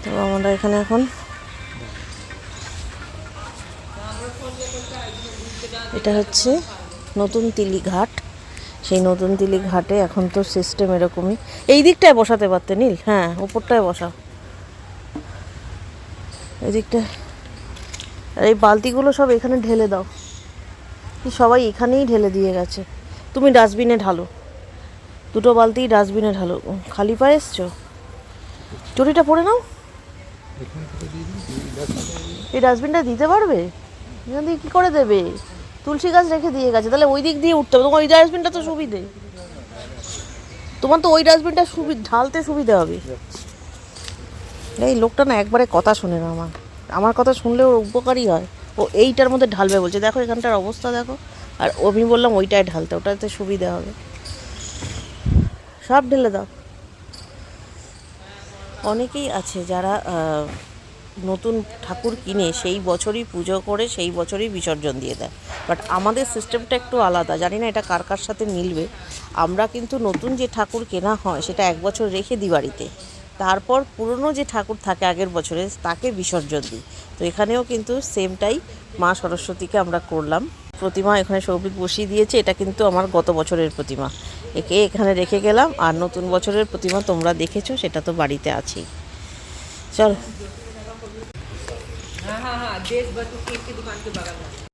তো আমরা এখানে এখন এটা হচ্ছে নতুন তিলি ঘাট। সেই নতুন তিলি ঘাটে এখন তো সিস্টেম এরকমই। এই দিকটায় বসাতে পারতে নীল, হ্যাঁ ওপরটায় বসা, এই দিকটায়। আর এই বালতিগুলো সব এখানে ঢেলে দাও, সবাই এখানেই ঢেলে দিয়ে গেছে। তুমি ডাস্টবিনে ঢালো, দুটো বালতি ডাস্টবিনে ঢালো। খালি পায়ে এসছো, চুরিটা পরে নাও। এই ডাস্টবিনটা দিতে পারবে? এখান থেকে কী করে দেবে? তুলসী গাছ রেখে দিয়ে গেছে, তাহলে ওই দিক দিয়ে উঠতে হবে। তোমার ওই ডাস্টবিনটা তো সুবিধে, তোমার তো ওই ডাস্টবিনটা ঢালতে সুবিধা হবে। এই লোকটা না একবারে কথা শোনে না, আমার কথা শুনলে ওর উপকারই হয়। ও এইটার মধ্যে ঢালবে বলছে, দেখো এখানটার অবস্থা দেখো। আর আমি বললাম ওইটায় ঢালতে, ওটাতে সুবিধা হবে। সব ঢেলে দাও। অনেকেই আছে যারা নতুন ঠাকুর কিনে সেই বছরই পুজো করে সেই বছরই বিসর্জন দিয়ে দেয়। বাট আমাদের সিস্টেমটা একটু আলাদা, জানি না এটা কার কার সাথে মিলবে। আমরা কিন্তু নতুন যে ঠাকুর কেনা হয় সেটা 1 বছর রেখে দিই বাড়িতে, তারপর পুরনো যে ঠাকুর থাকে আগের বছরে তাকে বিসর্জন দিই। তো এখানেও কিন্তু সেমটাই মা সরস্বতীকে আমরা করলাম। প্রতিমা এখানে সৌভিক বসিয়ে দিয়েছে, এটা কিন্তু আমার গত বছরের প্রতিমা, একে এখানে রেখে গেলাম। আর নতুন বছরের প্রতিমা তোমরা দেখেছো, সেটা তো বাড়িতে আছেই। চল। हाँ हाँ हाँ, देश बटू केक की दुकान के बगल में।